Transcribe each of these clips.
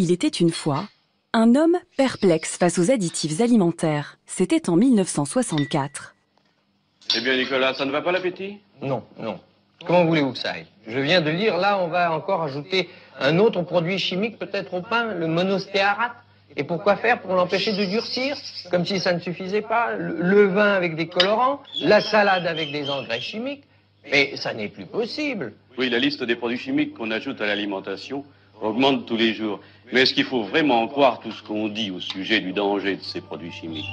Il était une fois un homme perplexe face aux additifs alimentaires. C'était en 1964. Eh bien, Nicolas, ça ne va pas l'appétit? Non, non. Comment voulez-vous que ça aille? Je viens de lire, là, on va encore ajouter un autre produit chimique, peut-être au pain, le monostéarate. Et pourquoi faire? Pour l'empêcher de durcir, comme si ça ne suffisait pas. Le vin avec des colorants, la salade avec des engrais chimiques. Mais ça n'est plus possible. Oui, la liste des produits chimiques qu'on ajoute à l'alimentation augmente tous les jours. Mais est-ce qu'il faut vraiment croire tout ce qu'on dit au sujet du danger de ces produits chimiques?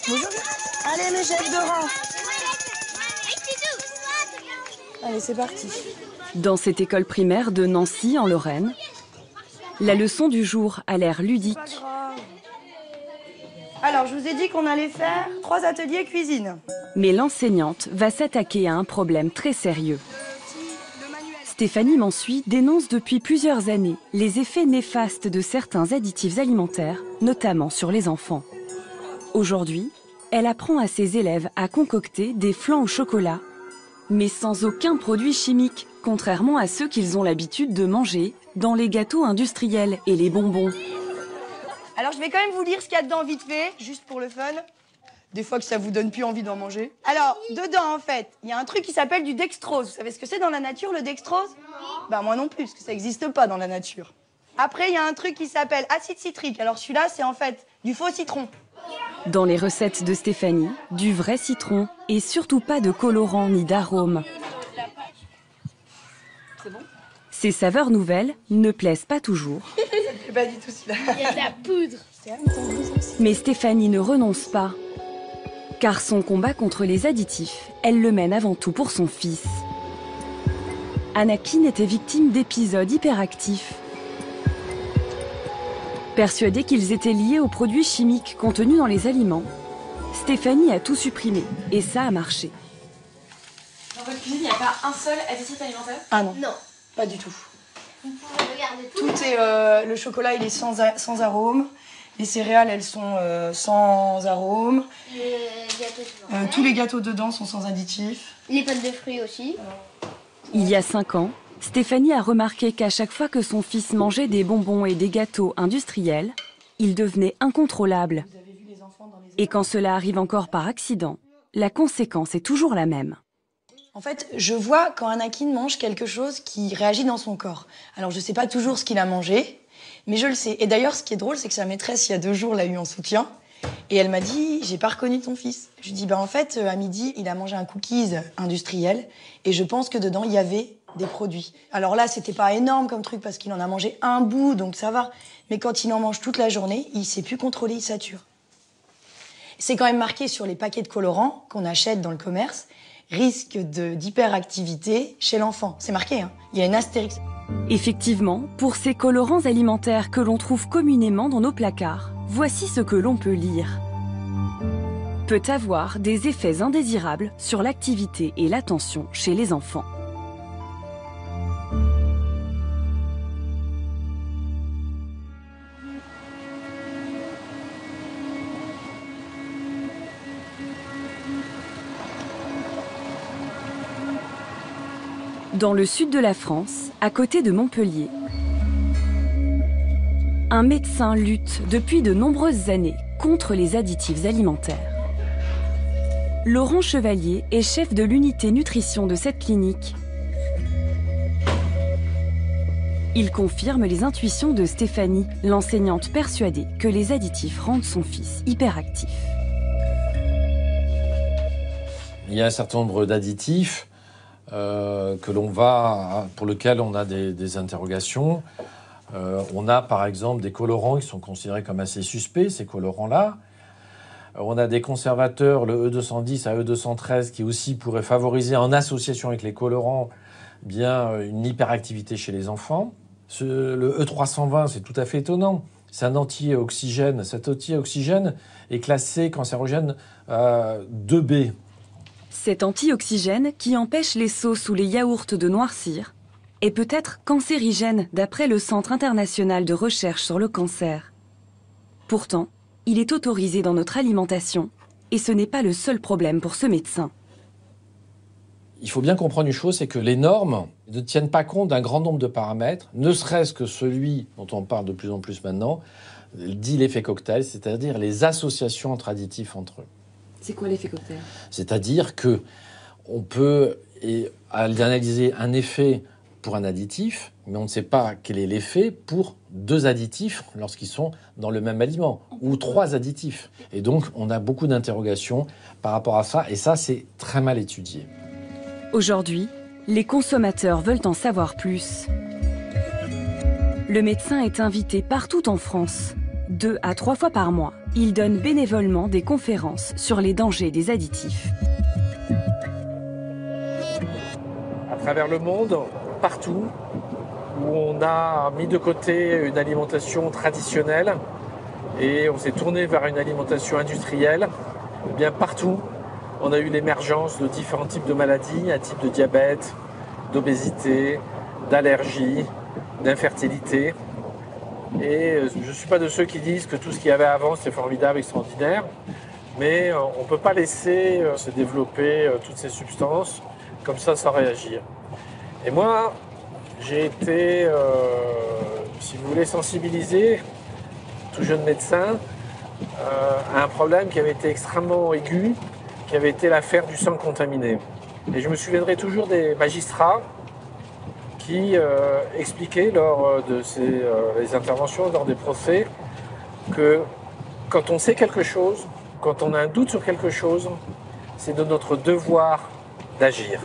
Bonjour. Allez, mes chefs de rang. Allez, c'est parti. Dans cette école primaire de Nancy, en Lorraine, la leçon du jour a l'air ludique. Pas grave. Alors, je vous ai dit qu'on allait faire 3 ateliers cuisine. Mais l'enseignante va s'attaquer à un problème très sérieux. Stéphanie Mansuy dénonce depuis plusieurs années les effets néfastes de certains additifs alimentaires, notamment sur les enfants. Aujourd'hui, elle apprend à ses élèves à concocter des flancs au chocolat, mais sans aucun produit chimique, contrairement à ceux qu'ils ont l'habitude de manger dans les gâteaux industriels et les bonbons. Alors, je vais quand même vous lire ce qu'il y a dedans vite fait, juste pour le fun. Des fois que ça vous donne plus envie d'en manger. Alors, dedans, en fait, il y a un truc qui s'appelle du dextrose. Vous savez ce que c'est dans la nature, le dextrose? Bah, moi non plus, parce que ça n'existe pas dans la nature. Après, il y a un truc qui s'appelle acide citrique. Alors, celui-là, c'est en fait du faux citron. Dans les recettes de Stéphanie, du vrai citron et surtout pas de colorant ni d'arôme. C'est bon? Ces saveurs nouvelles ne plaisent pas toujours. Ça ne fait pas du tout celui-là. Il y a de la poudre. Mais Stéphanie ne renonce pas. Car son combat contre les additifs, elle le mène avant tout pour son fils. Anakin était victime d'épisodes hyperactifs. Persuadée qu'ils étaient liés aux produits chimiques contenus dans les aliments, Stéphanie a tout supprimé et ça a marché. Dans votre cuisine, il n'y a pas un seul additif alimentaire? Ah non, Non. pas du tout. Vous pouvez regarder tout. Tout est, le chocolat, il est sans arôme. Les céréales, elles sont sans arôme. Le gâteau de Tous les gâteaux dedans sont sans additifs. Les pâtes de fruits aussi. Il y a 5 ans, Stéphanie a remarqué qu'à chaque fois que son fils mangeait des bonbons et des gâteaux industriels, il devenait incontrôlable. Et quand cela arrive encore par accident, la conséquence est toujours la même. En fait, je vois quand Anakin mange quelque chose qui réagit dans son corps. Alors, je ne sais pas toujours ce qu'il a mangé, mais je le sais. Et d'ailleurs, ce qui est drôle, c'est que sa maîtresse, il y a 2 jours, l'a eu en soutien. Et elle m'a dit, j'ai pas reconnu ton fils. Je lui dis, en fait, à midi, il a mangé un cookies industriel. Et je pense que dedans, il y avait des produits. Alors là, c'était pas énorme comme truc parce qu'il en a mangé un bout, donc ça va. Mais quand il en mange toute la journée, il sait plus contrôler, il sature. C'est quand même marqué sur les paquets de colorants qu'on achète dans le commerce, risque d'hyperactivité chez l'enfant. C'est marqué, hein. Il y a une astérix. Effectivement, pour ces colorants alimentaires que l'on trouve communément dans nos placards, voici ce que l'on peut lire. Peut avoir des effets indésirables sur l'activité et l'attention chez les enfants. Dans le sud de la France, à côté de Montpellier, un médecin lutte depuis de nombreuses années contre les additifs alimentaires. Laurent Chevalier est chef de l'unité nutrition de cette clinique. Il confirme les intuitions de Stéphanie, l'enseignante persuadée que les additifs rendent son fils hyperactif. Il y a un certain nombre d'additifs pour lesquels on a des interrogations. On a par exemple des colorants qui sont considérés comme assez suspects, ces colorants-là. On a des conservateurs, le E210 à E213, qui aussi pourraient favoriser en association avec les colorants une hyperactivité chez les enfants. Le E320, c'est tout à fait étonnant. C'est un antioxygène. Cet antioxygène est classé cancérogène 2B. Cet antioxygène, qui empêche les sauces ou les yaourts de noircir, est peut-être cancérigène d'après le Centre international de recherche sur le cancer. Pourtant, il est autorisé dans notre alimentation et ce n'est pas le seul problème pour ce médecin. Il faut bien comprendre une chose, c'est que les normes ne tiennent pas compte d'un grand nombre de paramètres, ne serait-ce que celui dont on parle de plus en plus maintenant, dit l'effet cocktail, c'est-à-dire les associations entre additifs entre eux. C'est quoi l'effet cocktail? C'est-à-dire que on peut analyser un effet pour un additif, mais on ne sait pas quel est l'effet pour 2 additifs lorsqu'ils sont dans le même aliment, ou 3 additifs. Et donc, on a beaucoup d'interrogations par rapport à ça, et ça, c'est très mal étudié. Aujourd'hui, les consommateurs veulent en savoir plus. Le médecin est invité partout en France. 2 à 3 fois par mois, il donne bénévolement des conférences sur les dangers des additifs. À travers le monde, partout où on a mis de côté une alimentation traditionnelle et on s'est tourné vers une alimentation industrielle, eh bien partout, on a eu l'émergence de différents types de maladies, un type de diabète, d'obésité, d'allergie, d'infertilité. Et je ne suis pas de ceux qui disent que tout ce qu'il y avait avant, c'est formidable, extraordinaire, mais on ne peut pas laisser se développer toutes ces substances comme ça sans réagir. Et moi, j'ai été, si vous voulez, sensibilisé, tout jeune médecin, à un problème qui avait été extrêmement aigu, qui avait été l'affaire du sang contaminé. Et je me souviendrai toujours des magistrats qui expliquaient lors de les interventions, lors des procès, que quand on sait quelque chose, quand on a un doute sur quelque chose, c'est de notre devoir d'agir.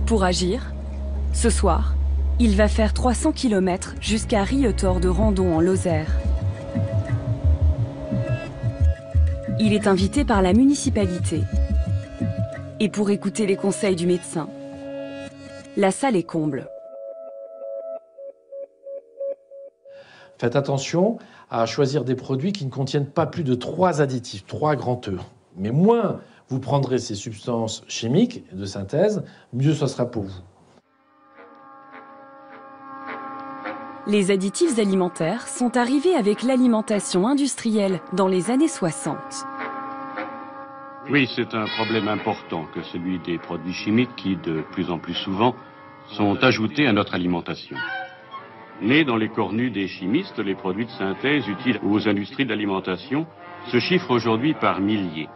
Pour agir, ce soir, il va faire 300 km jusqu'à Rietor de Randon en Lozère. Il est invité par la municipalité. Et pour écouter les conseils du médecin, la salle est comble. Faites attention à choisir des produits qui ne contiennent pas plus de 3 additifs, 3 grands E. Mais moins vous prendrez ces substances chimiques de synthèse, mieux ce sera pour vous. Les additifs alimentaires sont arrivés avec l'alimentation industrielle dans les années 60. Oui, c'est un problème important que celui des produits chimiques qui, de plus en plus souvent, sont ajoutés à notre alimentation. Nés dans les cornues des chimistes, les produits de synthèse utiles aux industries de l'alimentation se chiffrent aujourd'hui par milliers.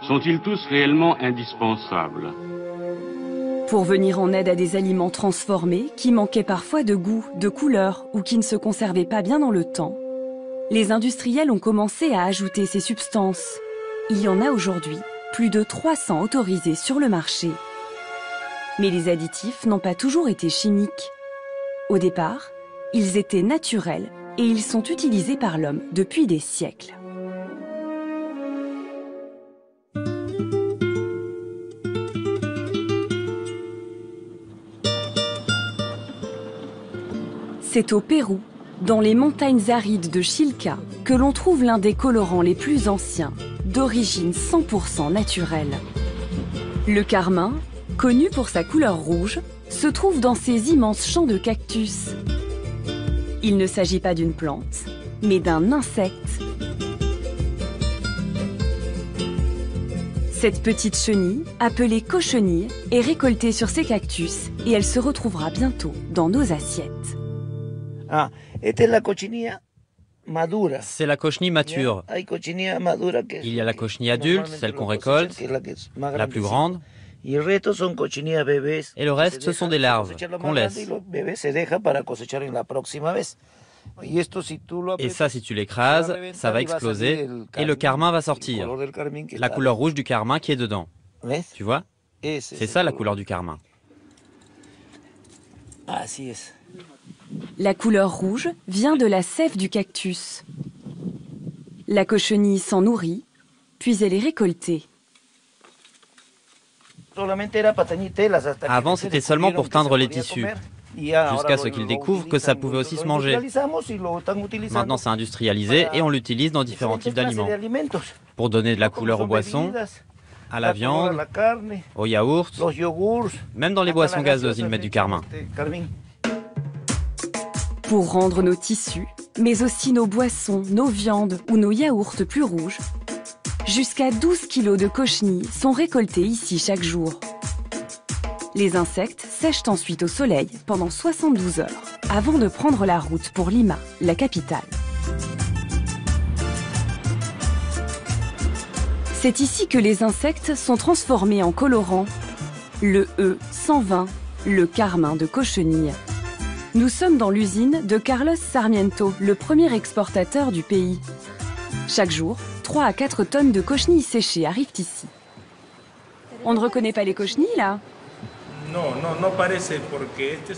Sont-ils tous réellement indispensables? Pour venir en aide à des aliments transformés qui manquaient parfois de goût, de couleur ou qui ne se conservaient pas bien dans le temps, les industriels ont commencé à ajouter ces substances. Il y en a aujourd'hui plus de 300 autorisés sur le marché. Mais les additifs n'ont pas toujours été chimiques. Au départ, ils étaient naturels et ils sont utilisés par l'homme depuis des siècles. C'est au Pérou, dans les montagnes arides de Chilca, que l'on trouve l'un des colorants les plus anciens, d'origine 100% naturelle. Le carmin, connu pour sa couleur rouge, se trouve dans ces immenses champs de cactus. Il ne s'agit pas d'une plante, mais d'un insecte. Cette petite chenille, appelée cochenille, est récoltée sur ces cactus et elle se retrouvera bientôt dans nos assiettes. C'est la cochenille mature. Il y a la cochenille adulte, celle qu'on récolte, la plus grande. Et le reste, ce sont des larves qu'on laisse. Et ça, si tu l'écrases, ça va exploser et le carmin va sortir. La couleur rouge du carmin qui est dedans. Tu vois? C'est ça la couleur du carmin. La couleur rouge vient de la sève du cactus. La cochenille s'en nourrit, puis elle est récoltée. Avant, c'était seulement pour teindre les tissus, jusqu'à ce qu'ils découvrent que ça pouvait aussi se manger. Maintenant, c'est industrialisé et on l'utilise dans différents types d'aliments. Pour donner de la couleur aux boissons, à la viande, aux yaourts, même dans les boissons gazeuses, ils mettent du carmin. Pour rendre nos tissus, mais aussi nos boissons, nos viandes ou nos yaourts plus rouges, jusqu'à 12 kilos de cochenilles sont récoltés ici chaque jour. Les insectes sèchent ensuite au soleil pendant 72 heures, avant de prendre la route pour Lima, la capitale. C'est ici que les insectes sont transformés en colorants, le E120, le carmin de cochenille. Nous sommes dans l'usine de Carlos Sarmiento, le premier exportateur du pays. Chaque jour, 3 à 4 tonnes de cochenilles séchées arrivent ici. On ne reconnaît pas les cochenilles, là?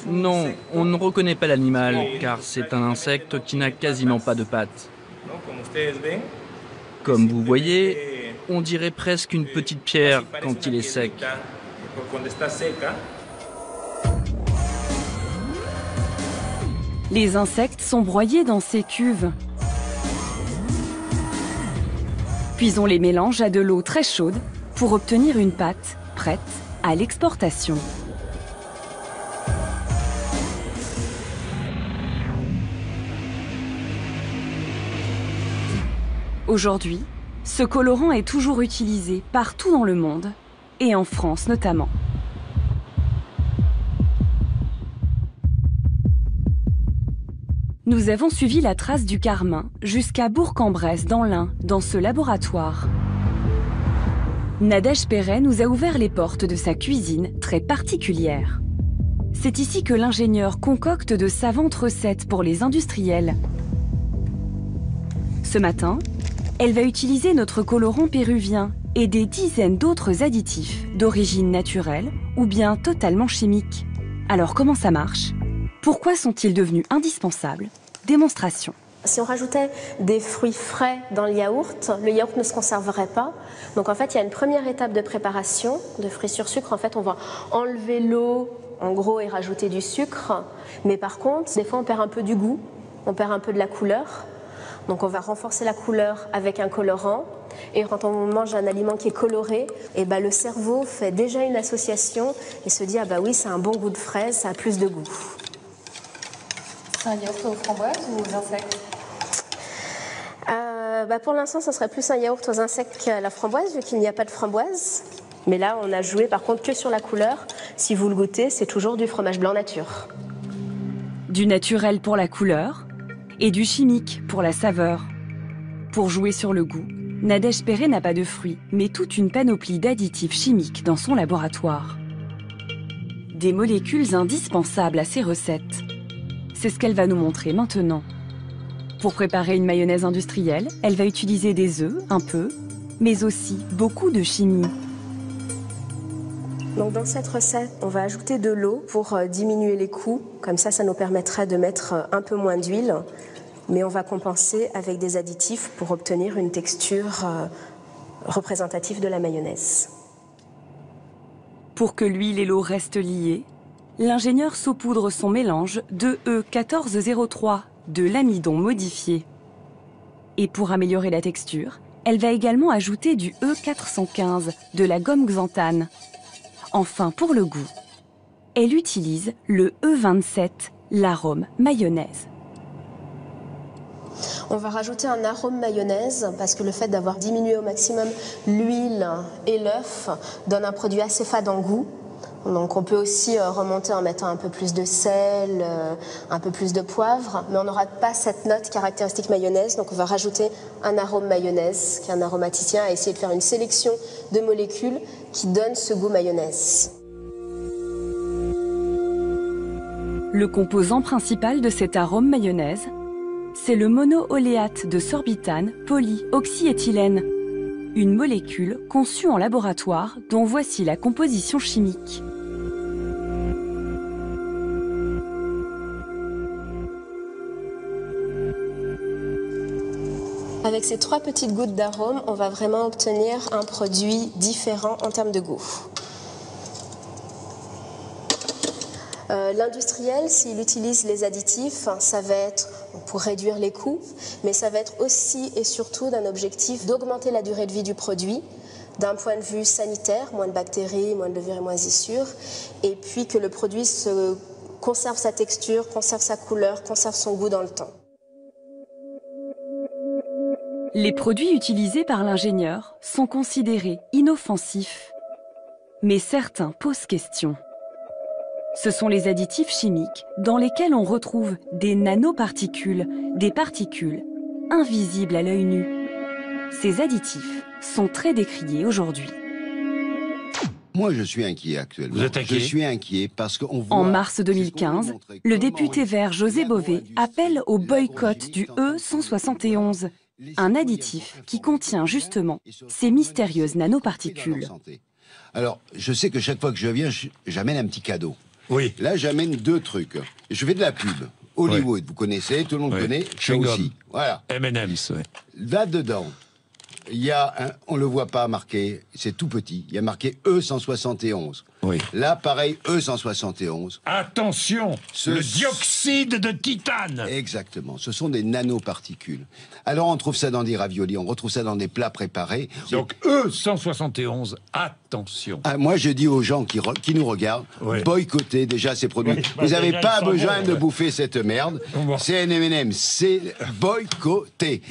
Non, on ne reconnaît pas l'animal, car c'est un insecte qui n'a quasiment pas de pattes. Comme vous voyez, on dirait presque une petite pierre quand il est sec. Les insectes sont broyés dans ces cuves. Puis on les mélange à de l'eau très chaude pour obtenir une pâte prête à l'exportation. Aujourd'hui, ce colorant est toujours utilisé partout dans le monde, et en France notamment. Nous avons suivi la trace du carmin jusqu'à Bourg-en-Bresse dans l'Ain, dans ce laboratoire. Nadège Perret nous a ouvert les portes de sa cuisine très particulière. C'est ici que l'ingénieur concocte de savantes recettes pour les industriels. Ce matin, elle va utiliser notre colorant péruvien et des dizaines d'autres additifs d'origine naturelle ou bien totalement chimiques. Alors comment ça marche ? Pourquoi sont-ils devenus indispensables? Démonstration. Si on rajoutait des fruits frais dans le yaourt ne se conserverait pas. Donc en fait, il y a une première étape de préparation de fruits sur sucre. En fait, on va enlever l'eau, en gros, et rajouter du sucre. Mais par contre, des fois, on perd un peu du goût, on perd un peu de la couleur. Donc on va renforcer la couleur avec un colorant. Et quand on mange un aliment qui est coloré, le cerveau fait déjà une association et se dit « Ah bah oui, c'est un bon goût de fraise, ça a plus de goût ». C'est un yaourt aux framboises ou aux insectes? Pour l'instant, ça serait plus un yaourt aux insectes qu'à la framboise, vu qu'il n'y a pas de framboise. Mais là, on a joué par contre que sur la couleur. Si vous le goûtez, c'est toujours du fromage blanc nature. Du naturel pour la couleur et du chimique pour la saveur. Pour jouer sur le goût, Nadège Perret n'a pas de fruits, mais toute une panoplie d'additifs chimiques dans son laboratoire. Des molécules indispensables à ses recettes. C'est ce qu'elle va nous montrer maintenant. Pour préparer une mayonnaise industrielle, elle va utiliser des œufs, un peu, mais aussi beaucoup de chimie. Donc dans cette recette, on va ajouter de l'eau pour diminuer les coûts. Comme ça nous permettrait de mettre un peu moins d'huile. Mais on va compenser avec des additifs pour obtenir une texture représentative de la mayonnaise. Pour que l'huile et l'eau restent liées, l'ingénieur saupoudre son mélange de E1403, de l'amidon modifié. Et pour améliorer la texture, elle va également ajouter du E415, de la gomme xanthane. Enfin, pour le goût, elle utilise le E27, l'arôme mayonnaise. On va rajouter un arôme mayonnaise parce que le fait d'avoir diminué au maximum l'huile et l'œuf donne un produit assez fade en goût. Donc on peut aussi remonter en mettant un peu plus de sel, un peu plus de poivre, mais on n'aura pas cette note caractéristique mayonnaise, donc on va rajouter un arôme mayonnaise, qui est un aromaticien, à essayer de faire une sélection de molécules qui donnent ce goût mayonnaise. Le composant principal de cet arôme mayonnaise, c'est le monooléate de sorbitane polyoxyéthylène, une molécule conçue en laboratoire dont voici la composition chimique. Avec ces 3 petites gouttes d'arôme, on va vraiment obtenir un produit différent en termes de goût. L'industriel, s'il utilise les additifs, ça va être pour réduire les coûts, mais ça va être aussi et surtout d'un objectif d'augmenter la durée de vie du produit, d'un point de vue sanitaire, moins de bactéries, moins de levures et moisissures, et puis que le produit se conserve sa texture, conserve sa couleur, conserve son goût dans le temps. Les produits utilisés par l'ingénieur sont considérés inoffensifs, mais certains posent question. Ce sont les additifs chimiques dans lesquels on retrouve des nanoparticules, des particules invisibles à l'œil nu. Ces additifs sont très décriés aujourd'hui. Moi, je suis inquiet actuellement. Vous êtes inquiet ? Je suis inquiet parce qu'on voit... En mars 2015, le député vert José Bové appelle au boycott du E171, un additif qui contient justement ces mystérieuses nanoparticules. Alors, je sais que chaque fois que je viens, j'amène un petit cadeau. Oui. Là, j'amène 2 trucs. Je fais de la pub. Hollywood, vous connaissez, tout le monde connaît. Ça aussi. Voilà. M&M's, ouais. Là-dedans, il y a un, on le voit pas marqué, c'est tout petit. Il y a marqué E171. Oui. Là, pareil, E171. Attention, le dioxyde de titane. Exactement. Ce sont des nanoparticules. Alors, on trouve ça dans des raviolis, on retrouve ça dans des plats préparés. Donc, E171, attention. Ah, moi, je dis aux gens qui nous regardent, boycottez déjà ces produits. Vous n'avez pas besoin de bouffer cette merde. C'est un M&M, c'est boycotter.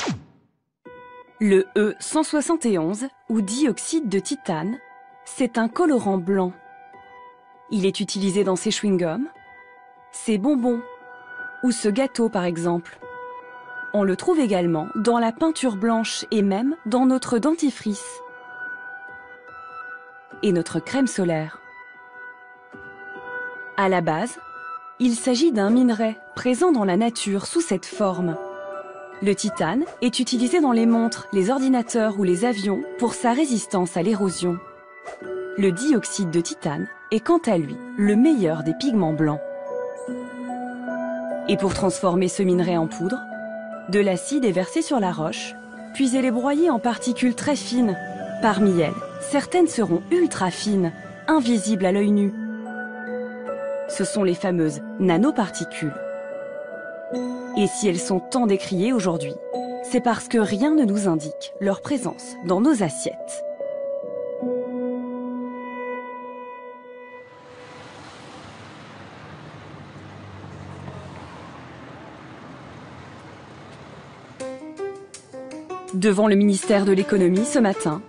Le E171, ou dioxyde de titane, c'est un colorant blanc. Il est utilisé dans ces chewing-gums, ces bonbons, ou ce gâteau par exemple. On le trouve également dans la peinture blanche et même dans notre dentifrice et notre crème solaire. À la base, il s'agit d'un minerai présent dans la nature sous cette forme. Le titane est utilisé dans les montres, les ordinateurs ou les avions pour sa résistance à l'érosion. Le dioxyde de titane est quant à lui le meilleur des pigments blancs. Et pour transformer ce minerai en poudre, de l'acide est versé sur la roche, puis elle est broyée en particules très fines. Parmi elles, certaines seront ultra fines, invisibles à l'œil nu. Ce sont les fameuses nanoparticules. Et si elles sont tant décriées aujourd'hui, c'est parce que rien ne nous indique leur présence dans nos assiettes. Devant le ministère de l'économie ce matin,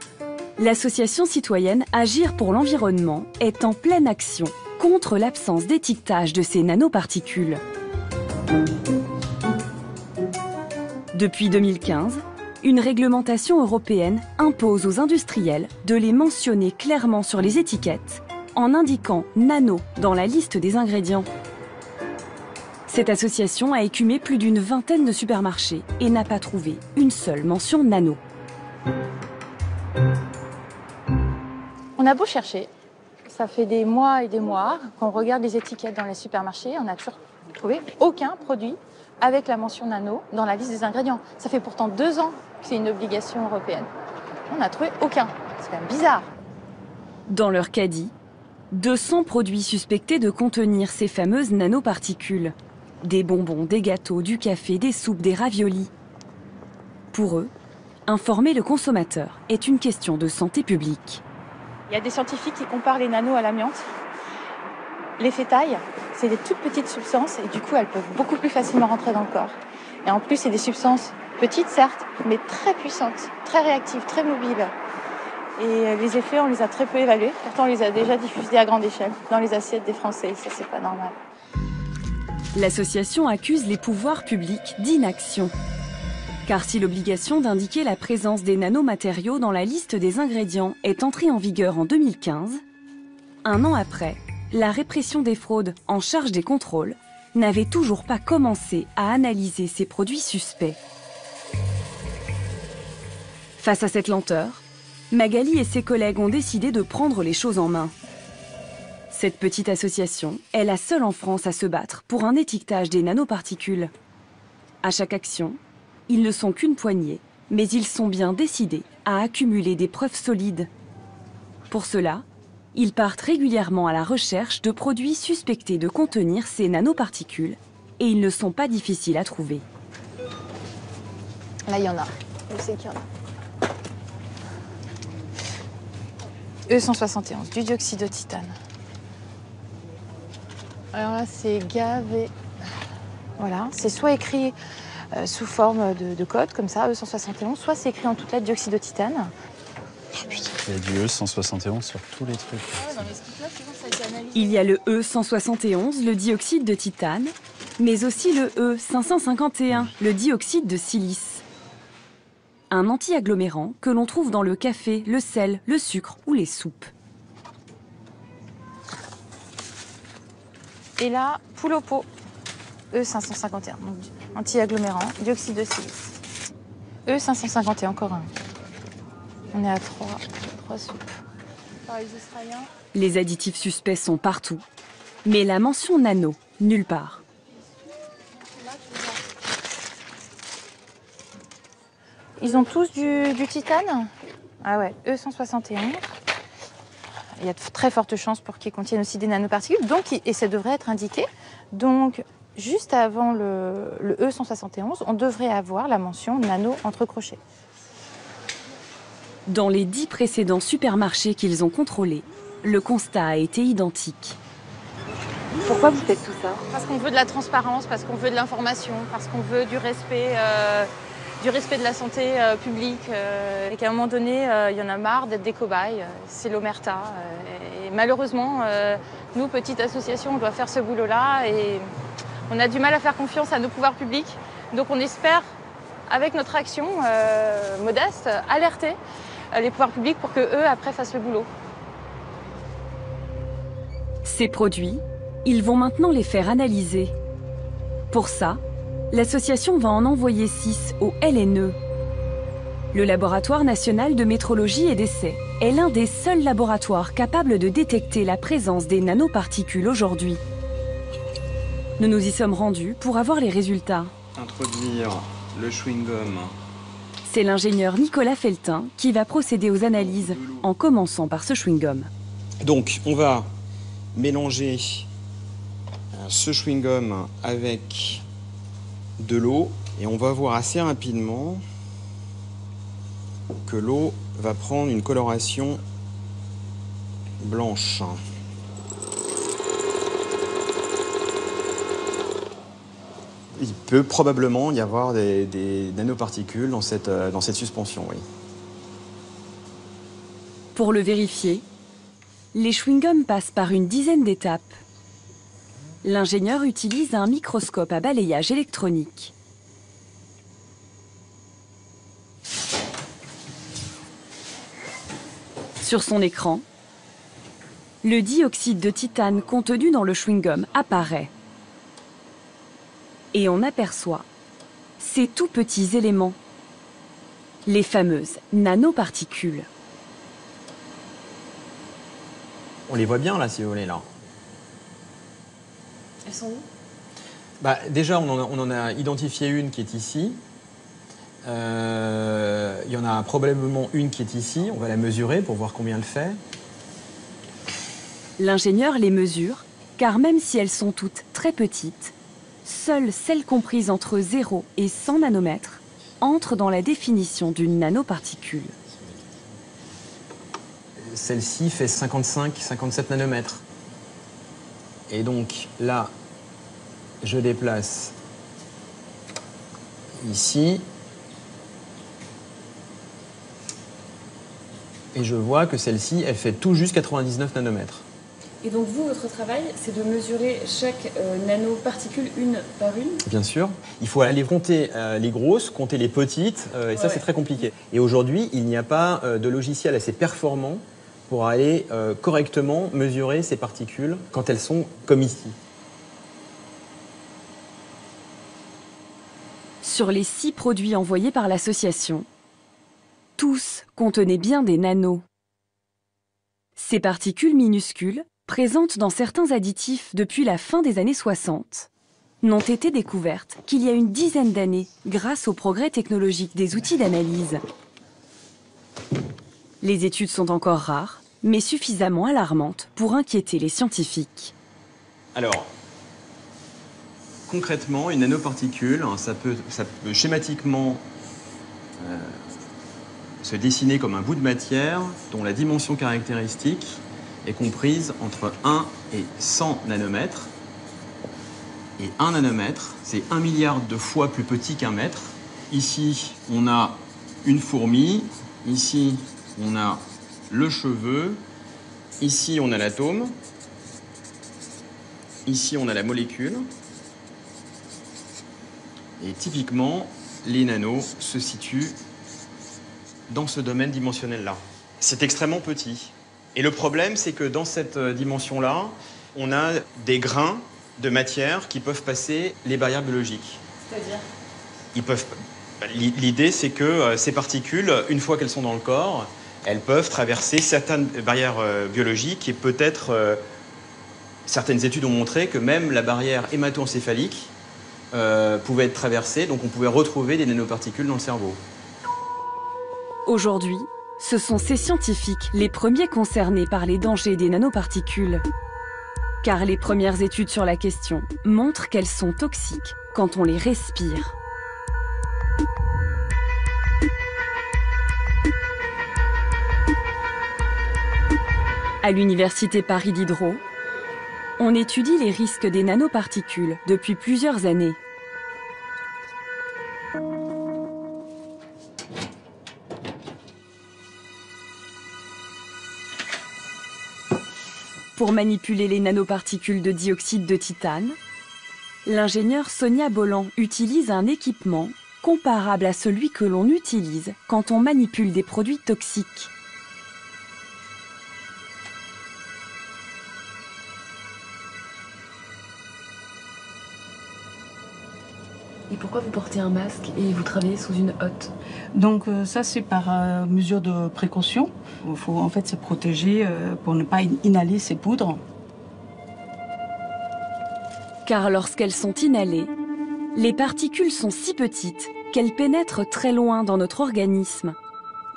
l'association citoyenne Agir pour l'environnement est en pleine action contre l'absence d'étiquetage de ces nanoparticules. Depuis 2015, une réglementation européenne impose aux industriels de les mentionner clairement sur les étiquettes en indiquant nano dans la liste des ingrédients. Cette association a écumé plus d'une vingtaine de supermarchés et n'a pas trouvé une seule mention nano. On a beau chercher, ça fait des mois et des mois qu'on regarde les étiquettes dans les supermarchés, on n'a toujours trouvé aucun produit avec la mention nano dans la liste des ingrédients. Ça fait pourtant 2 ans que c'est une obligation européenne. On n'a trouvé aucun. C'est quand même bizarre. Dans leur caddie, 200 produits suspectés de contenir ces fameuses nanoparticules. Des bonbons, des gâteaux, du café, des soupes, des raviolis. Pour eux, informer le consommateur est une question de santé publique. Il y a des scientifiques qui comparent les nanos à l'amiante. Les fétailles, c'est des toutes petites substances et du coup, elles peuvent beaucoup plus facilement rentrer dans le corps. Et en plus, c'est des substances petites, certes, mais très puissantes, très réactives, très mobiles. Et les effets, on les a très peu évalués. Pourtant, on les a déjà diffusés à grande échelle dans les assiettes des Français. Ça, c'est pas normal. L'association accuse les pouvoirs publics d'inaction. Car si l'obligation d'indiquer la présence des nanomatériaux dans la liste des ingrédients est entrée en vigueur en 2015, un an après, la répression des fraudes en charge des contrôles n'avait toujours pas commencé à analyser ces produits suspects. Face à cette lenteur, Magali et ses collègues ont décidé de prendre les choses en main. Cette petite association est la seule en France à se battre pour un étiquetage des nanoparticules. À chaque action, ils ne sont qu'une poignée, mais ils sont bien décidés à accumuler des preuves solides. Pour cela, ils partent régulièrement à la recherche de produits suspectés de contenir ces nanoparticules et ils ne sont pas difficiles à trouver. Là, il y en a. Je sais qu'il y en a. E171, du dioxyde de titane. Alors là, c'est gavé. Voilà, c'est soit écrit sous forme de code, comme ça, E171, soit c'est écrit en toutes lettres dioxyde de titane. Oh, putain, il y a du E171 sur tous les trucs. Il y a le E171, le dioxyde de titane, mais aussi le E551, le dioxyde de silice. Un anti-agglomérant que l'on trouve dans le café, le sel, le sucre ou les soupes. Et là, poule au pot, E551, donc anti-agglomérant, dioxyde de silice. E551, encore un. On est à 3 soupes. Par les Israéliens. Les additifs suspects sont partout, mais la mention nano, nulle part. Ils ont tous du titane? Ah ouais, E161. Il y a de très fortes chances pour qu'ils contiennent aussi des nanoparticules, donc, et ça devrait être indiqué. Donc, juste avant le E171, on devrait avoir la mention nano entre crochets. Dans les 10 précédents supermarchés qu'ils ont contrôlés, le constat a été identique. Pourquoi vous faites tout ça? Parce qu'on veut de la transparence, parce qu'on veut de l'information, parce qu'on veut du respect de la santé publique. Et qu'à un moment donné, il y en a marre d'être des cobayes. C'est l'omerta. Et malheureusement, nous, petite association, on doit faire ce boulot-là. Et on a du mal à faire confiance à nos pouvoirs publics. Donc on espère, avec notre action modeste, alerter les pouvoirs publics pour qu'eux, après, fassent le boulot. Ces produits, ils vont maintenant les faire analyser. Pour ça, l'association va en envoyer 6 au LNE. Le Laboratoire national de métrologie et d'essais est l'un des seuls laboratoires capables de détecter la présence des nanoparticules aujourd'hui. Nous nous y sommes rendus pour avoir les résultats. Introduire le chewing-gum. C'est l'ingénieur Nicolas Feltin qui va procéder aux analyses, en commençant par ce chewing-gum. Donc, on va mélanger ce chewing-gum avec de l'eau et on va voir assez rapidement que l'eau va prendre une coloration blanche. Il peut probablement y avoir des nanoparticules dans cette suspension, oui. Pour le vérifier, les chewing-gums passent par une dizaine d'étapes. L'ingénieur utilise un microscope à balayage électronique. Sur son écran, le dioxyde de titane contenu dans le chewing-gum apparaît. Et on aperçoit ces tout petits éléments, les fameuses nanoparticules. On les voit bien là, si vous voulez, là. Elles sont où? Déjà, on en a identifié une qui est ici. Il y en a probablement une qui est ici. On va la mesurer pour voir combien elle fait. L'ingénieur les mesure, car même si elles sont toutes très petites, seules celles comprises entre 0 et 100 nanomètres entrent dans la définition d'une nanoparticule. Celle-ci fait 55-57 nanomètres. Et donc là, je déplace ici. Et je vois que celle-ci, elle fait tout juste 99 nanomètres. Et donc vous, votre travail, c'est de mesurer chaque nanoparticule une par une? Bien sûr. Il faut aller compter les grosses, compter les petites, et ça c'est très compliqué. Et aujourd'hui, il n'y a pas de logiciel assez performant pour aller correctement mesurer ces particules quand elles sont comme ici. Sur les 6 produits envoyés par l'association, tous contenaient bien des nanos. Ces particules minuscules, présentes dans certains additifs depuis la fin des années 60, n'ont été découvertes qu'il y a une dizaine d'années grâce au progrès technologique des outils d'analyse. Les études sont encore rares, mais suffisamment alarmantes pour inquiéter les scientifiques. Alors, concrètement, une nanoparticule, ça peut schématiquement se dessiner comme un bout de matière dont la dimension caractéristique est comprise entre 1 et 100 nanomètres. Et 1 nanomètre, c'est 1 milliard de fois plus petit qu'un mètre. Ici, on a une fourmi. Ici, on a le cheveu. Ici, on a l'atome. Ici, on a la molécule. Et typiquement, les nanos se situent dans ce domaine dimensionnel-là. C'est extrêmement petit. Et le problème, c'est que dans cette dimension-là, on a des grains de matière qui peuvent passer les barrières biologiques. C'est-à-dire ? L'idée, c'est que ces particules, une fois qu'elles sont dans le corps, elles peuvent traverser certaines barrières biologiques et peut-être certaines études ont montré que même la barrière hémato-encéphalique pouvait être traversée, donc on pouvait retrouver des nanoparticules dans le cerveau. Aujourd'hui, ce sont ces scientifiques les premiers concernés par les dangers des nanoparticules. Car les premières études sur la question montrent qu'elles sont toxiques quand on les respire. À l'université Paris Diderot, on étudie les risques des nanoparticules depuis plusieurs années. Pour manipuler les nanoparticules de dioxyde de titane, l'ingénieure Sonia Bolland utilise un équipement comparable à celui que l'on utilise quand on manipule des produits toxiques. Et pourquoi vous portez un masque et vous travaillez sous une hotte? Donc ça c'est par mesure de précaution. Il faut en fait se protéger pour ne pas inhaler ces poudres. Car lorsqu'elles sont inhalées, les particules sont si petites qu'elles pénètrent très loin dans notre organisme.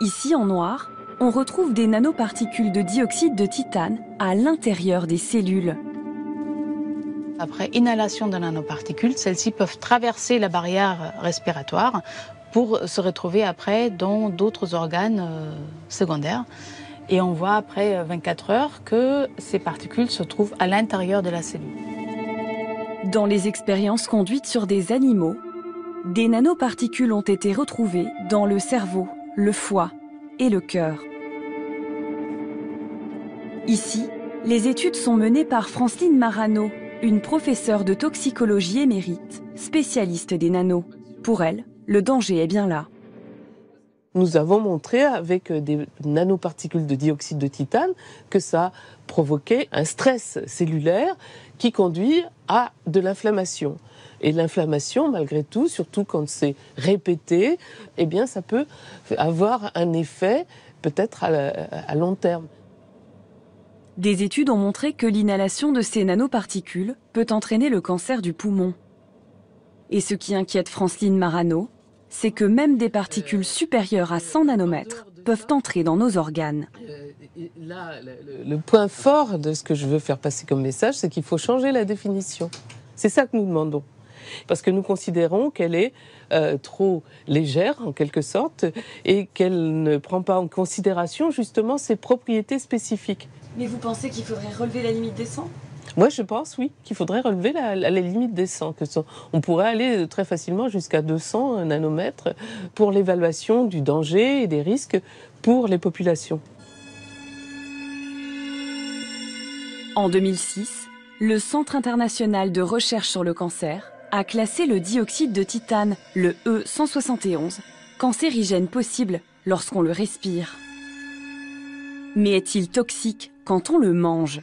Ici en noir, on retrouve des nanoparticules de dioxyde de titane à l'intérieur des cellules. Après inhalation de nanoparticules, celles-ci peuvent traverser la barrière respiratoire pour se retrouver après dans d'autres organes secondaires. Et on voit après 24 heures que ces particules se trouvent à l'intérieur de la cellule. Dans les expériences conduites sur des animaux, des nanoparticules ont été retrouvées dans le cerveau, le foie et le cœur. Ici, les études sont menées par Franceline Marano, une professeure de toxicologie émérite, spécialiste des nanos. Pour elle, le danger est bien là. Nous avons montré avec des nanoparticules de dioxyde de titane que ça provoquait un stress cellulaire qui conduit à de l'inflammation. Et l'inflammation, malgré tout, surtout quand c'est répété, eh bien, ça peut avoir un effet peut-être à long terme. Des études ont montré que l'inhalation de ces nanoparticules peut entraîner le cancer du poumon. Et ce qui inquiète Franceline Marano, c'est que même des particules supérieures à 100 nanomètres peuvent entrer dans nos organes. Là, le point fort de ce que je veux faire passer comme message, c'est qu'il faut changer la définition. C'est ça que nous demandons. Parce que nous considérons qu'elle est trop légère, en quelque sorte, et qu'elle ne prend pas en considération, justement, ses propriétés spécifiques. Mais vous pensez qu'il faudrait relever la limite des 100 ? Moi, je pense, oui, qu'il faudrait relever la limite des 100. On pourrait aller très facilement jusqu'à 200 nanomètres pour l'évaluation du danger et des risques pour les populations. En 2006, le Centre international de recherche sur le cancer a classé le dioxyde de titane, le E171, cancérigène possible lorsqu'on le respire. Mais est-il toxique quand on le mange ?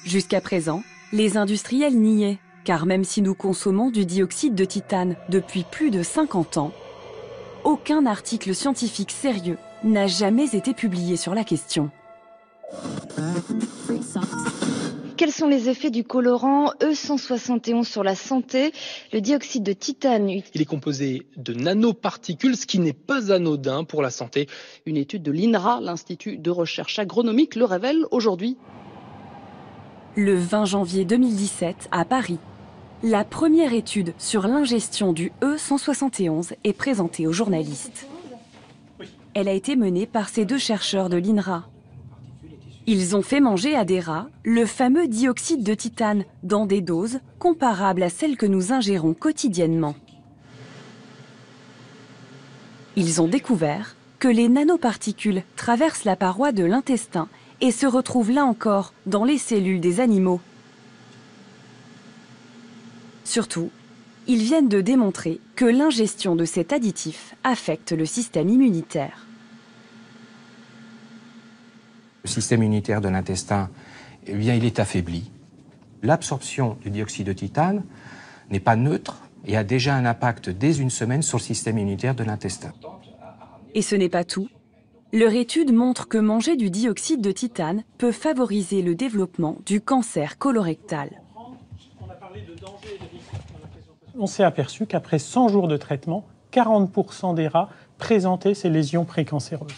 Jusqu'à présent, les industriels niaient, car même si nous consommons du dioxyde de titane depuis plus de 50 ans, aucun article scientifique sérieux n'a jamais été publié sur la question. Quels sont les effets du colorant E171 sur la santé? Le dioxyde de titane. Il est composé de nanoparticules, ce qui n'est pas anodin pour la santé. Une étude de l'INRA, l'Institut de recherche agronomique, le révèle aujourd'hui. Le 20 janvier 2017, à Paris, la première étude sur l'ingestion du E171 est présentée aux journalistes. Elle a été menée par ces deux chercheurs de l'INRA. Ils ont fait manger à des rats le fameux dioxyde de titane dans des doses comparables à celles que nous ingérons quotidiennement. Ils ont découvert que les nanoparticules traversent la paroi de l'intestin et se retrouvent là encore dans les cellules des animaux. Surtout, ils viennent de démontrer que l'ingestion de cet additif affecte le système immunitaire. Le système immunitaire de l'intestin, eh bien, il est affaibli. L'absorption du dioxyde de titane n'est pas neutre et a déjà un impact dès une semaine sur le système immunitaire de l'intestin. Et ce n'est pas tout. Leur étude montre que manger du dioxyde de titane peut favoriser le développement du cancer colorectal. On s'est aperçu qu'après 100 jours de traitement, 40% des rats présentaient ces lésions précancéreuses.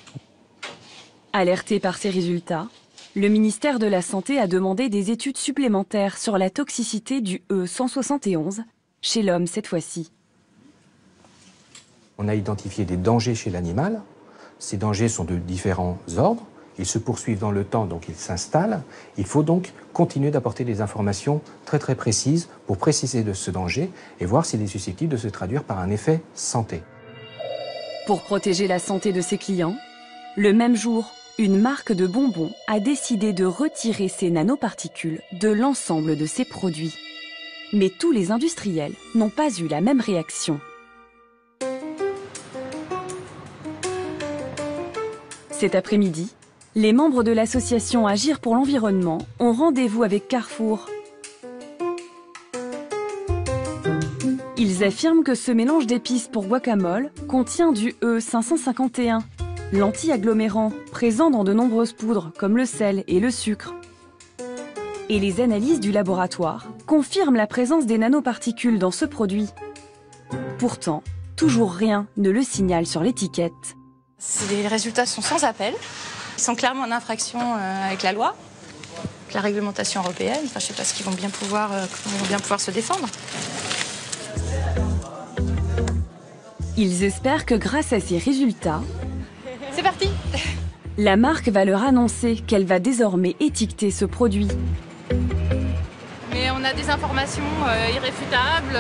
Alerté par ces résultats, le ministère de la Santé a demandé des études supplémentaires sur la toxicité du E171, chez l'homme cette fois-ci. On a identifié des dangers chez l'animal. Ces dangers sont de différents ordres. Ils se poursuivent dans le temps, donc ils s'installent. Il faut donc continuer d'apporter des informations très très précises pour préciser de ce danger et voir s'il est susceptible de se traduire par un effet santé. Pour protéger la santé de ses clients, le même jour, une marque de bonbons a décidé de retirer ces nanoparticules de l'ensemble de ses produits. Mais tous les industriels n'ont pas eu la même réaction. Cet après-midi, les membres de l'association Agir pour l'environnement ont rendez-vous avec Carrefour. Ils affirment que ce mélange d'épices pour guacamole contient du E551, l'anti-agglomérant présent dans de nombreuses poudres comme le sel et le sucre. Et les analyses du laboratoire confirment la présence des nanoparticules dans ce produit. Pourtant, toujours rien ne le signale sur l'étiquette. Les résultats sont sans appel. Ils sont clairement en infraction avec la loi, avec la réglementation européenne. Enfin, je ne sais pas ce qu'ils vont bien pouvoir se défendre. Ils espèrent que grâce à ces résultats, c'est parti! La marque va leur annoncer qu'elle va désormais étiqueter ce produit. Mais on a des informations irréfutables.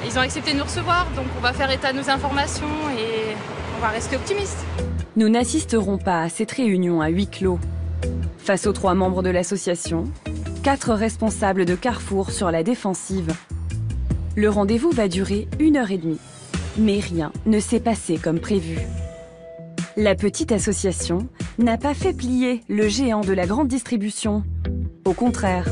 Ils ont accepté de nous recevoir, donc on va faire état de nos informations et on va rester optimistes. Nous n'assisterons pas à cette réunion à huis clos. Face aux 3 membres de l'association, 4 responsables de Carrefour sur la défensive. Le rendez-vous va durer 1h30. Mais rien ne s'est passé comme prévu. La petite association n'a pas fait plier le géant de la grande distribution. Au contraire.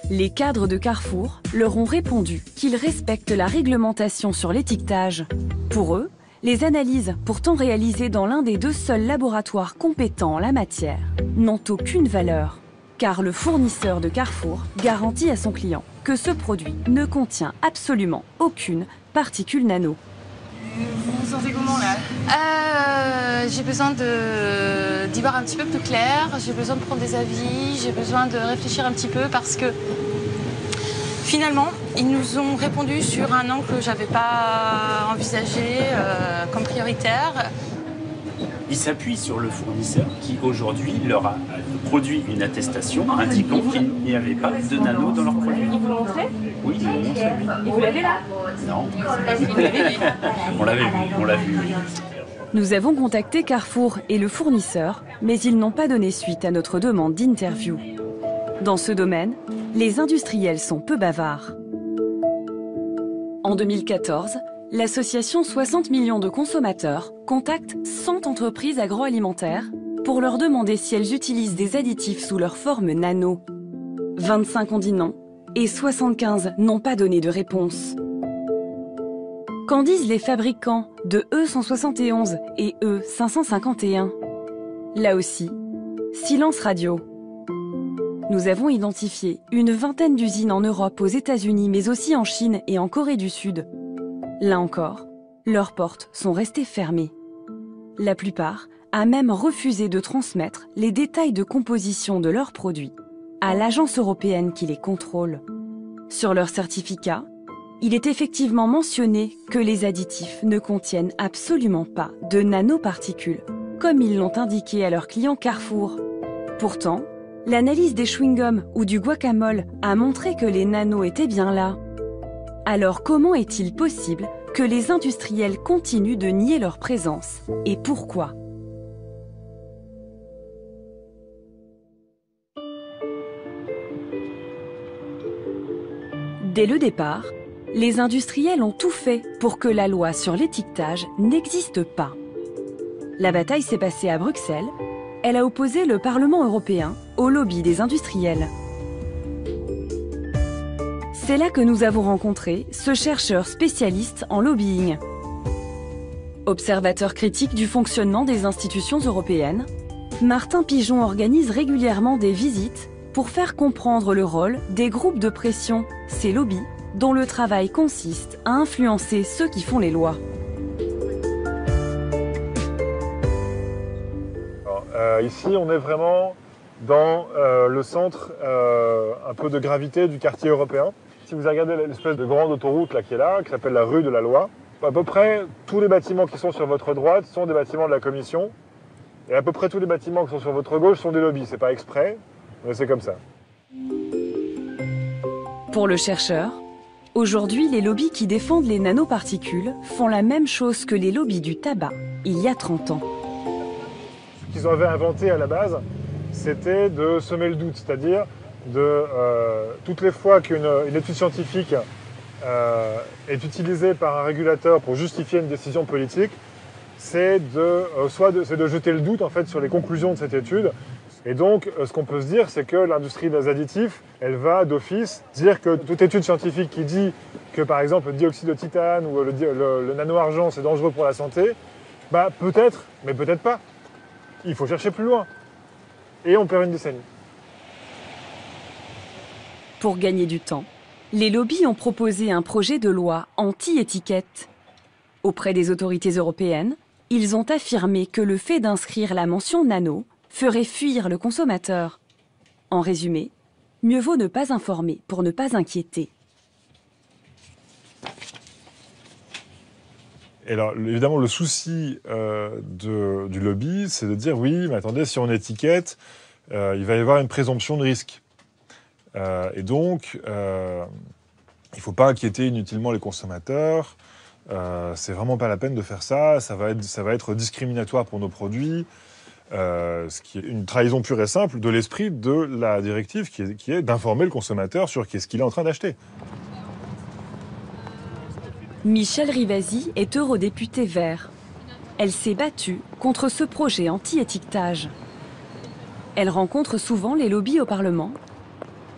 Les cadres de Carrefour leur ont répondu qu'ils respectent la réglementation sur l'étiquetage. Pour eux, les analyses, pourtant réalisées dans l'un des 2 seuls laboratoires compétents en la matière, n'ont aucune valeur. Car le fournisseur de Carrefour garantit à son client que ce produit ne contient absolument aucune particule nano. Vous vous sentez comment là? J'ai besoin d'y voir un petit peu plus clair, j'ai besoin de prendre des avis, j'ai besoin de réfléchir un petit peu parce que finalement, ils nous ont répondu sur un angle que je n'avais pas envisagé comme prioritaire. Ils s'appuient sur le fournisseur qui aujourd'hui leur a produit une attestation indiquant qu'il n'y avait pas de nano dans leur produit. Ils vous l'ont montré? Oui, ils l'ont montré. Et vous l'avez là? Non. Vous l'avez vu? On l'a vu, oui. Nous avons contacté Carrefour et le fournisseur, mais ils n'ont pas donné suite à notre demande d'interview. Dans ce domaine, les industriels sont peu bavards. En 2014, l'association 60 millions de consommateurs contacte 100 entreprises agroalimentaires pour leur demander si elles utilisent des additifs sous leur forme nano. 25 ont dit non et 75 n'ont pas donné de réponse. Qu'en disent les fabricants de E171 et E551? Là aussi, silence radio. Nous avons identifié une vingtaine d'usines en Europe, aux États-Unis, mais aussi en Chine et en Corée du Sud. Là encore, leurs portes sont restées fermées. La plupart a même refusé de transmettre les détails de composition de leurs produits à l'agence européenne qui les contrôle. Sur leur certificat, il est effectivement mentionné que les additifs ne contiennent absolument pas de nanoparticules, comme ils l'ont indiqué à leurs clients Carrefour. Pourtant, l'analyse des chewing-gums ou du guacamole a montré que les nanos étaient bien là. Alors comment est-il possible que les industriels continuent de nier leur présence? Et pourquoi? Dès le départ, les industriels ont tout fait pour que la loi sur l'étiquetage n'existe pas. La bataille s'est passée à Bruxelles. Elle a opposé le Parlement européen au lobby des industriels. C'est là que nous avons rencontré ce chercheur spécialiste en lobbying. Observateur critique du fonctionnement des institutions européennes, Martin Pigeon organise régulièrement des visites pour faire comprendre le rôle des groupes de pression, ces lobbies, dont le travail consiste à influencer ceux qui font les lois. Ici, on est vraiment dans le centre un peu de gravité du quartier européen. Si vous regardez l'espèce de grande autoroute là, qui est là, qui s'appelle la rue de la Loi, à peu près tous les bâtiments qui sont sur votre droite sont des bâtiments de la Commission. Et à peu près tous les bâtiments qui sont sur votre gauche sont des lobbies. C'est pas exprès, mais c'est comme ça. Pour le chercheur, aujourd'hui, les lobbies qui défendent les nanoparticules font la même chose que les lobbies du tabac, il y a 30 ans. Ce qu'ils avaient inventé à la base, c'était de semer le doute, c'est-à-dire de toutes les fois qu'une étude scientifique est utilisée par un régulateur pour justifier une décision politique, c'est de jeter le doute en fait sur les conclusions de cette étude. Et donc, ce qu'on peut se dire, c'est que l'industrie des additifs, elle va d'office dire que toute étude scientifique qui dit que, par exemple, le dioxyde de titane ou le nano-argent, c'est dangereux pour la santé, bah peut-être, mais peut-être pas. Il faut chercher plus loin. Et on perd une décennie. Pour gagner du temps, les lobbies ont proposé un projet de loi anti-étiquette. Auprès des autorités européennes, ils ont affirmé que le fait d'inscrire la mention nano ferait fuir le consommateur. En résumé, mieux vaut ne pas informer pour ne pas inquiéter. Et alors, évidemment, le souci du lobby, c'est de dire, oui, mais attendez, si on étiquette, il va y avoir une présomption de risque. Et donc, il ne faut pas inquiéter inutilement les consommateurs. C'est vraiment pas la peine de faire ça. Ça va être discriminatoire pour nos produits. Ce qui est une trahison pure et simple de l'esprit de la directive qui est d'informer le consommateur sur qu'est-ce qu'il est en train d'acheter. Michèle Rivasi est eurodéputée Vert. Elle s'est battue contre ce projet anti-étiquetage. Elle rencontre souvent les lobbies au Parlement.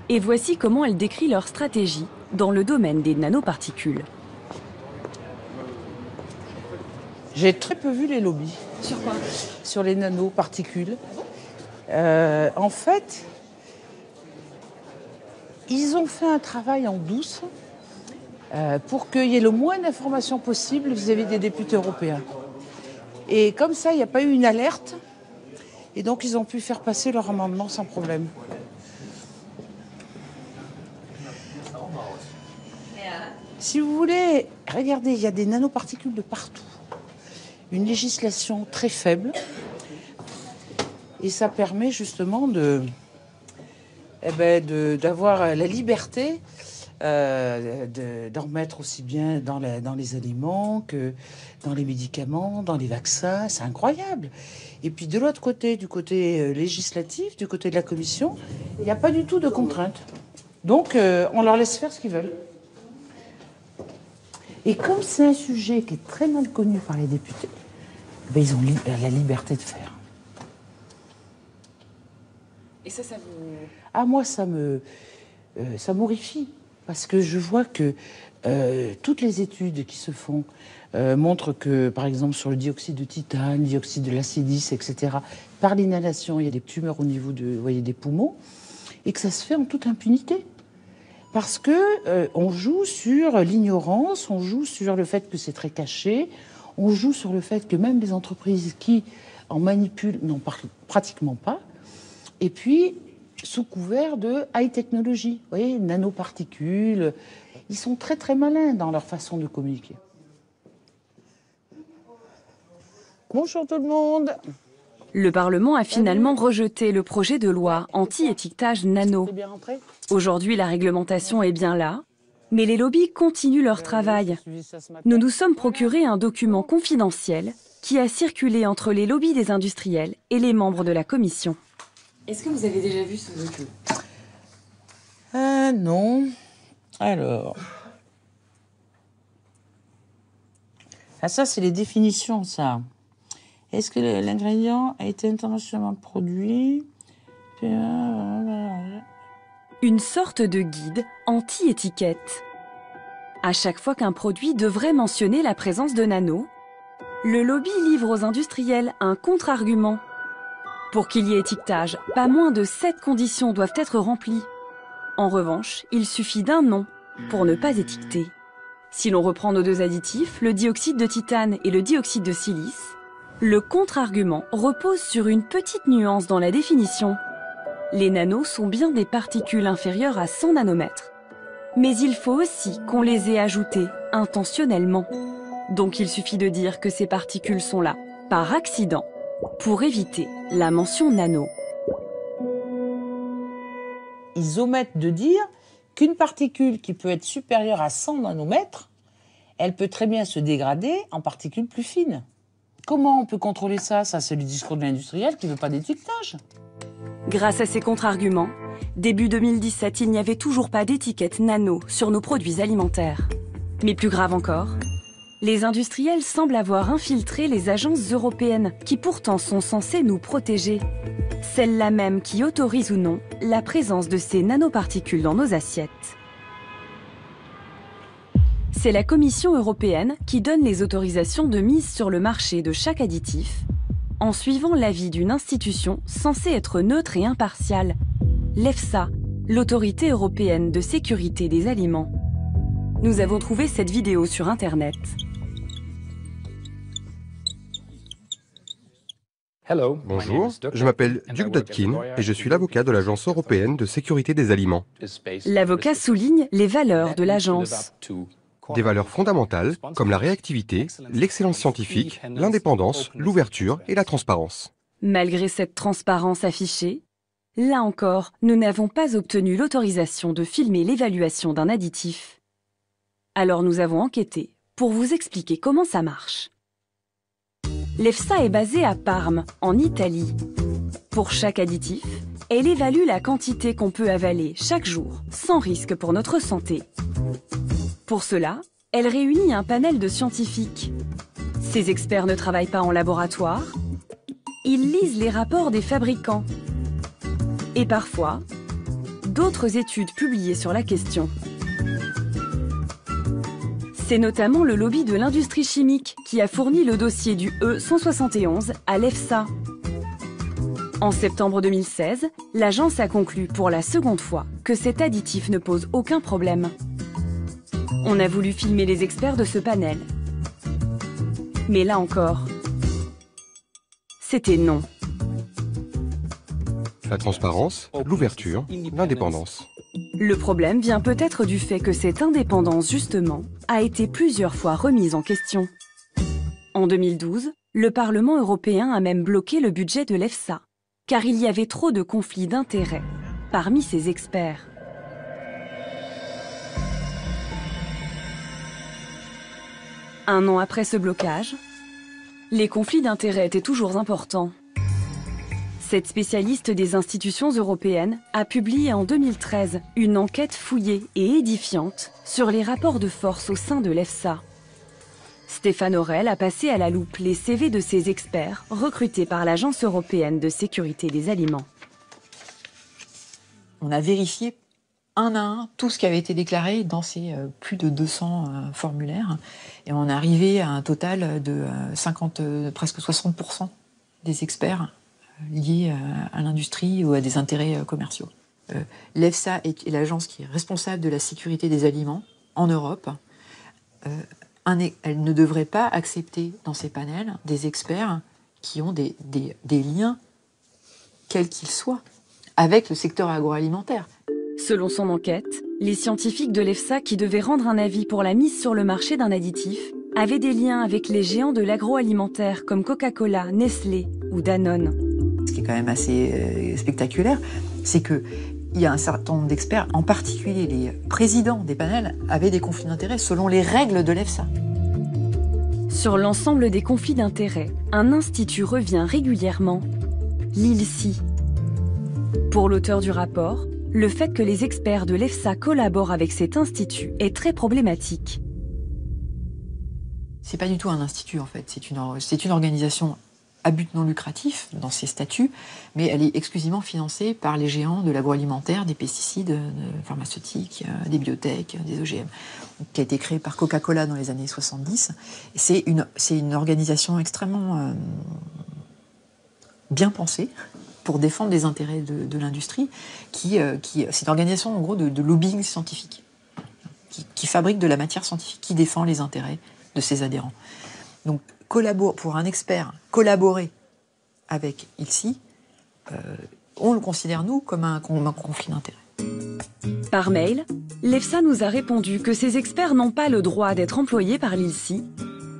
Et voici comment elle décrit leur stratégie dans le domaine des nanoparticules. J'ai très peu vu les lobbies. Sur quoi? Sur les nanoparticules. En fait, ils ont fait un travail en douce pour qu'il y ait le moins d'informations possible vis-à-vis des députés européens. Et comme ça, il n'y a pas eu une alerte. Et donc, ils ont pu faire passer leur amendement sans problème. Si vous voulez, regardez, il y a des nanoparticules de partout. Une législation très faible. Et ça permet justement d'avoir la liberté d'en mettre aussi bien dans les aliments que dans les médicaments, dans les vaccins. C'est incroyable. Et puis de l'autre côté, du côté législatif, du côté de la Commission, il n'y a pas du tout de contraintes. Donc on leur laisse faire ce qu'ils veulent. Et comme c'est un sujet qui est très mal connu par les députés, ils ont la liberté de faire. Et ça vous... Ah, moi, ça m'horrifie. Parce que je vois que toutes les études qui se font montrent que, par exemple, sur le dioxyde de titane, dioxyde de l'acidis, etc., par l'inhalation, il y a des tumeurs au niveau des poumons, et que ça se fait en toute impunité. Parce que on joue sur l'ignorance, on joue sur le fait que c'est très caché, on joue sur le fait que même les entreprises qui en manipulent n'en parlent pratiquement pas. Et puis, sous couvert de high technology, vous voyez, nanoparticules, ils sont très très malins dans leur façon de communiquer. Bonjour tout le monde. Le Parlement a finalement rejeté le projet de loi anti-étiquetage nano. Aujourd'hui, la réglementation est bien là, mais les lobbies continuent leur travail. Nous nous sommes procuré un document confidentiel qui a circulé entre les lobbies des industriels et les membres de la commission. Est-ce que vous avez déjà vu ce document? Non. Alors... Ah, ça, c'est les définitions, ça. Est-ce que l'ingrédient a été internationalement produit? Une sorte de guide anti-étiquette. À chaque fois qu'un produit devrait mentionner la présence de nano, le lobby livre aux industriels un contre-argument. Pour qu'il y ait étiquetage, pas moins de 7 conditions doivent être remplies. En revanche, il suffit d'un nom pour ne pas étiqueter. Si l'on reprend nos deux additifs, le dioxyde de titane et le dioxyde de silice, le contre-argument repose sur une petite nuance dans la définition. Les nanos sont bien des particules inférieures à 100 nanomètres. Mais il faut aussi qu'on les ait ajoutées intentionnellement. Donc il suffit de dire que ces particules sont là, par accident, pour éviter la mention nano. Ils omettent de dire qu'une particule qui peut être supérieure à 100 nanomètres, elle peut très bien se dégrader en particules plus fines. Comment on peut contrôler ça? Ça, c'est le discours de l'industriel qui ne veut pas d'étiquetage. Grâce à ces contre-arguments, début 2017, il n'y avait toujours pas d'étiquette nano sur nos produits alimentaires. Mais plus grave encore, les industriels semblent avoir infiltré les agences européennes qui pourtant sont censées nous protéger. Celles-là même qui autorisent ou non la présence de ces nanoparticules dans nos assiettes. C'est la Commission européenne qui donne les autorisations de mise sur le marché de chaque additif, en suivant l'avis d'une institution censée être neutre et impartiale, l'EFSA, l'Autorité européenne de sécurité des aliments. Nous avons trouvé cette vidéo sur Internet. Bonjour, je m'appelle Duke Dodkin et je suis l'avocat de l'Agence européenne de sécurité des aliments. L'avocat souligne les valeurs de l'agence. Des valeurs fondamentales comme la réactivité, l'excellence scientifique, l'indépendance, l'ouverture et la transparence. Malgré cette transparence affichée, là encore, nous n'avons pas obtenu l'autorisation de filmer l'évaluation d'un additif. Alors nous avons enquêté pour vous expliquer comment ça marche. L'EFSA est basée à Parme, en Italie. Pour chaque additif, elle évalue la quantité qu'on peut avaler chaque jour, sans risque pour notre santé. Pour cela, elle réunit un panel de scientifiques. Ces experts ne travaillent pas en laboratoire. Ils lisent les rapports des fabricants. Et parfois, d'autres études publiées sur la question. C'est notamment le lobby de l'industrie chimique qui a fourni le dossier du E171 à l'EFSA. En septembre 2016, l'agence a conclu pour la seconde fois que cet additif ne pose aucun problème. On a voulu filmer les experts de ce panel. Mais là encore, c'était non. La transparence, l'ouverture, l'indépendance. Le problème vient peut-être du fait que cette indépendance, justement, a été plusieurs fois remise en question. En 2012, le Parlement européen a même bloqué le budget de l'EFSA, car il y avait trop de conflits d'intérêts parmi ses experts. Un an après ce blocage, les conflits d'intérêts étaient toujours importants. Cette spécialiste des institutions européennes a publié en 2013 une enquête fouillée et édifiante sur les rapports de force au sein de l'EFSA. Stéphane Aurel a passé à la loupe les CV de ses experts recrutés par l'Agence européenne de sécurité des aliments. On a vérifié un à un tout ce qui avait été déclaré dans ces plus de 200 formulaires et on est arrivé à un total de presque 60% des experts liés à l'industrie ou à des intérêts commerciaux. L'EFSA est l'agence qui est responsable de la sécurité des aliments en Europe. Elle ne devrait pas accepter dans ses panels des experts qui ont des liens, quels qu'ils soient, avec le secteur agroalimentaire. Selon son enquête, les scientifiques de l'EFSA qui devaient rendre un avis pour la mise sur le marché d'un additif avaient des liens avec les géants de l'agroalimentaire comme Coca-Cola, Nestlé ou Danone. Ce qui est quand même assez spectaculaire, c'est qu'il y a un certain nombre d'experts, en particulier les présidents des panels, avaient des conflits d'intérêts selon les règles de l'EFSA. Sur l'ensemble des conflits d'intérêts, un institut revient régulièrement, l'ILSI. Pour l'auteur du rapport, le fait que les experts de l'EFSA collaborent avec cet institut est très problématique. C'est pas du tout un institut en fait, c'est une organisation à but non lucratif dans ses statuts, mais elle est exclusivement financée par les géants de l'agroalimentaire, des pesticides, pharmaceutiques, des biotech, des OGM, qui a été créée par Coca-Cola dans les années 70. C'est une organisation extrêmement bien pensée pour défendre les intérêts de l'industrie, c'est une organisation en gros de lobbying scientifique, qui fabrique de la matière scientifique, qui défend les intérêts de ses adhérents. Donc, pour un expert, collaborer avec ILSI, on le considère, nous, comme un conflit d'intérêts. Par mail, l'EFSA nous a répondu que ces experts n'ont pas le droit d'être employés par l'ILSI,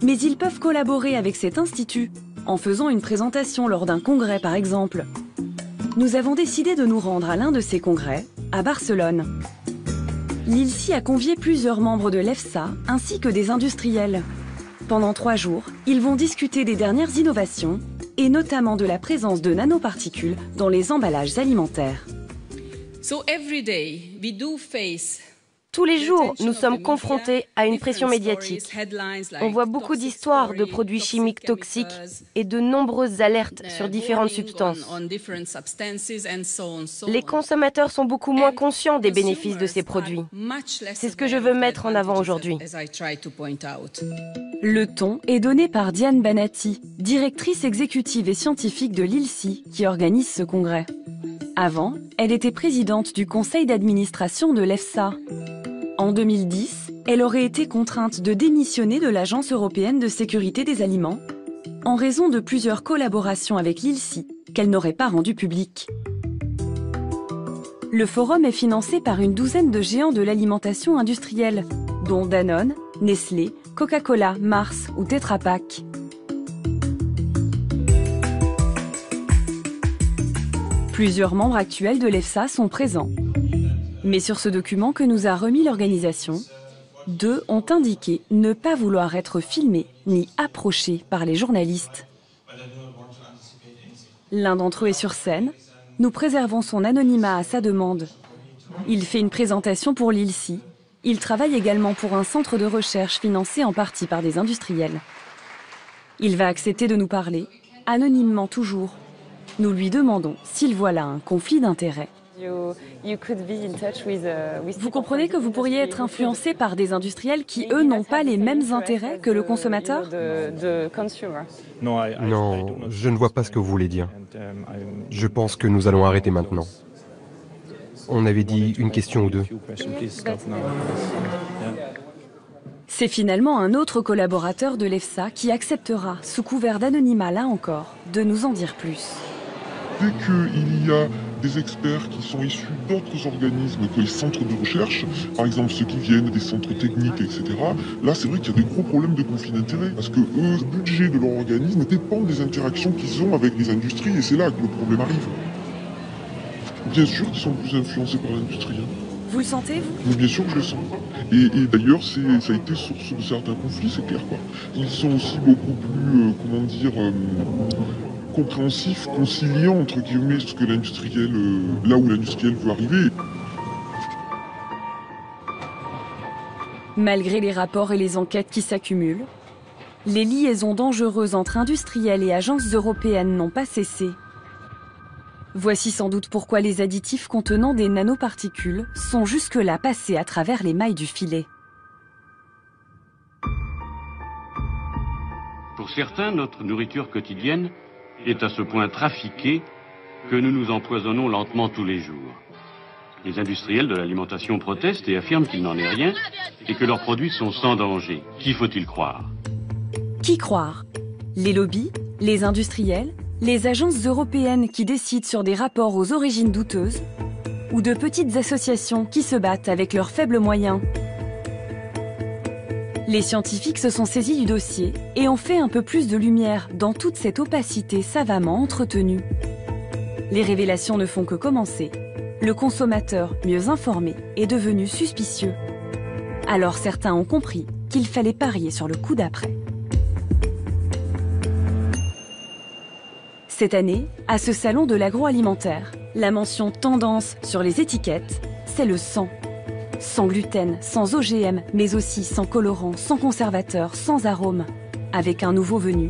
mais ils peuvent collaborer avec cet institut, en faisant une présentation lors d'un congrès, par exemple. Nous avons décidé de nous rendre à l'un de ces congrès, à Barcelone. L'ILSI a convié plusieurs membres de l'EFSA, ainsi que des industriels. Pendant 3 jours, ils vont discuter des dernières innovations, et notamment de la présence de nanoparticules dans les emballages alimentaires. Tous les jours, nous sommes confrontés à une pression médiatique. On voit beaucoup d'histoires de produits chimiques toxiques et de nombreuses alertes sur différentes substances. Les consommateurs sont beaucoup moins conscients des bénéfices de ces produits. C'est ce que je veux mettre en avant aujourd'hui. Le ton est donné par Diane Banati, directrice exécutive et scientifique de l'ILSI, qui organise ce congrès. Avant, elle était présidente du conseil d'administration de l'EFSA. En 2010, elle aurait été contrainte de démissionner de l'Agence européenne de sécurité des aliments en raison de plusieurs collaborations avec l'ILSI qu'elle n'aurait pas rendues publiques. Le forum est financé par une douzaine de géants de l'alimentation industrielle, dont Danone, Nestlé, Coca-Cola, Mars ou Tetra Pak. Plusieurs membres actuels de l'EFSA sont présents. Mais sur ce document que nous a remis l'organisation, 2 ont indiqué ne pas vouloir être filmés ni approchés par les journalistes. L'un d'entre eux est sur scène. Nous préservons son anonymat à sa demande. Il fait une présentation pour l'ILSI. Il travaille également pour un centre de recherche financé en partie par des industriels. Il va accepter de nous parler, anonymement toujours. Nous lui demandons s'il voit là un conflit d'intérêts. Vous comprenez que vous pourriez être influencé par des industriels qui, eux, n'ont pas les mêmes intérêts que le consommateur? Non, je ne vois pas ce que vous voulez dire. Je pense que nous allons arrêter maintenant. On avait dit une question ou 2. C'est finalement un autre collaborateur de l'EFSA qui acceptera, sous couvert d'anonymat là encore, de nous en dire plus. Dès qu'il y a des experts qui sont issus d'autres organismes que les centres de recherche, par exemple ceux qui viennent des centres techniques, etc., là c'est vrai qu'il y a des gros problèmes de conflit d'intérêts, parce que eux, le budget de leur organisme dépend des interactions qu'ils ont avec les industries, et c'est là que le problème arrive. Bien sûr qu'ils sont plus influencés par l'industrie. Vous le sentez, vous? Mais bien sûr que je le sens. Et d'ailleurs, ça a été source de certains conflits, c'est clair, quoi. Ils sont aussi beaucoup plus, compréhensif, conciliant entre guillemets ce que l'industriel, là où l'industriel veut arriver. Malgré les rapports et les enquêtes qui s'accumulent, les liaisons dangereuses entre industriels et agences européennes n'ont pas cessé. Voici sans doute pourquoi les additifs contenant des nanoparticules sont jusque-là passés à travers les mailles du filet. Pour certains, notre nourriture quotidienne est à ce point trafiquée que nous nous empoisonnons lentement tous les jours. Les industriels de l'alimentation protestent et affirment qu'il n'en est rien et que leurs produits sont sans danger. Qui faut-il croire? Qui croire? Les lobbies, les industriels, les agences européennes qui décident sur des rapports aux origines douteuses, ou de petites associations qui se battent avec leurs faibles moyens? Les scientifiques se sont saisis du dossier et ont fait un peu plus de lumière dans toute cette opacité savamment entretenue. Les révélations ne font que commencer. Le consommateur, mieux informé, est devenu suspicieux. Alors certains ont compris qu'il fallait parier sur le coup d'après. Cette année, à ce salon de l'agroalimentaire, la mention tendance sur les étiquettes, c'est le sans. Sans gluten, sans OGM, mais aussi sans colorant, sans conservateur, sans arôme. Avec un nouveau venu,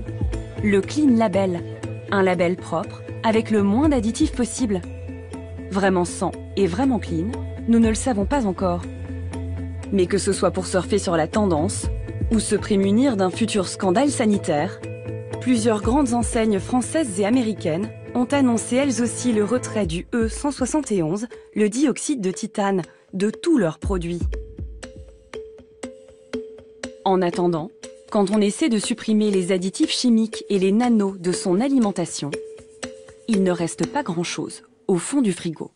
le Clean Label, un label propre, avec le moins d'additifs possible. Vraiment sans et vraiment clean, nous ne le savons pas encore. Mais que ce soit pour surfer sur la tendance, ou se prémunir d'un futur scandale sanitaire, plusieurs grandes enseignes françaises et américaines ont annoncé elles aussi le retrait du E171, le dioxyde de titane, de tous leurs produits. En attendant, quand on essaie de supprimer les additifs chimiques et les nanos de son alimentation, il ne reste pas grand-chose au fond du frigo.